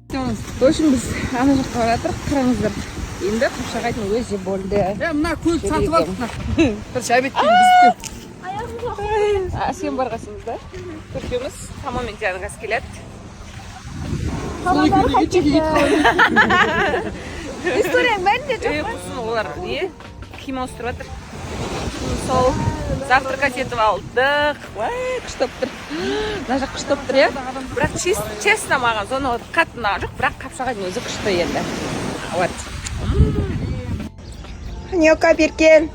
В общем, біз ана жаққа бара жатырмық, қараңыздар. Енді Қапшағайдың өзі болды. Мына көлік сатып алдық. Бір шәбеттен бізді. Сен барғасыңыз да? Төртеуміз шамамен жаныңыз келеді. Историяң бәрінде жоқ па? Олар киім ауыстырып жатыр. Сол завтракать етіп алдық. Күштіп тұр. Мына жақ күштіп тұр, е? Бірақ честно маған зона қатты ұнаған жоқ, бірақ Қапшағайдың өзі күшті енді. Вот. Ханёка, беркел.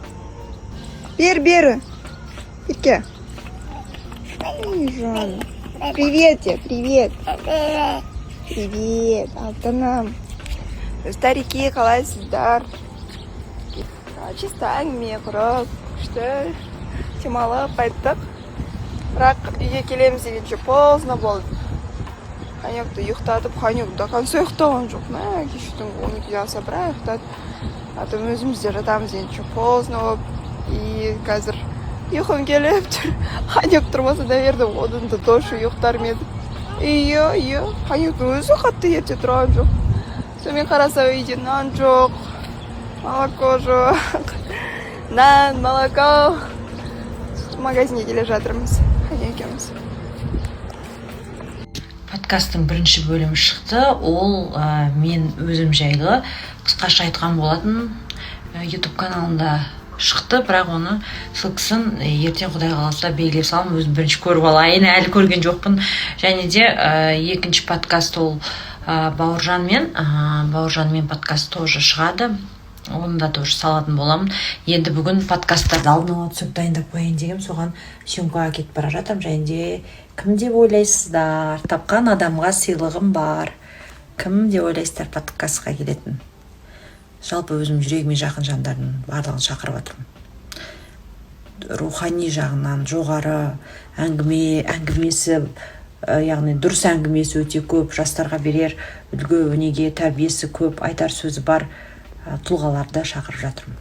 Бер. Берке. Жан. Привет тебе, привет. Привет, алтыным. Старики, қалайсыздар? Чисто әңгіме құрып, күшті темалап қайттық. Бірақ үйге келеміз дегенше поздно болды. Ханёкты ұйықтатып, Ханёк до конца ұйықтаған жоқ. Кештің 12 аса бірақ ұйықтады. Атым өзімізде жатамыз дегенше поздно болып. И қазір ұйқым келіп тұр. Ханёк тұрмаса, наверное, одан да дольше ұйықтар ма едім. Иә. Ханёктың өзі қатты ерте тұрған жоқ. Сонымен қараса үйде нан жоқ, молоко жоқ. Нан, молоко. Магазинге келе жатырмыз. Ханёкеміз. Подкасттың бірінші бөлімі шықты. Ол мен өзім жайлы қысқаша айтқан болатын. YouTube каналында шықты, бірақ оны ссылкасын ертең Құдай қаласа белгілеп саламын. Өзім бірінші көріп алайын, әлі көрген жоқпын. Және де екінші подкаст ол Бауыржанмен подкаст тоже шығады. Оны да тоже салатын боламын. Енді бүгін подкасттарды алдын ала түсіп дайындап қояйын дегем, соған съемкаға кетіп бара жатырмын. Және де кім деп ойлайсыздар? Тапқан адамға сыйлығым бар. Кім деп ойлайсыздар подкастқа келетін? Жалпы өзім жүрегіме жақын жандардың барлығын шақырып жатырмын. Рухани жағынан жоғары әңгімесі, яғни дұрыс әңгімесі өте көп, жастарға берер үлгі өнеге, тәрбиесі көп, айтар сөзі бар тұлғаларды шақырып жатырмын.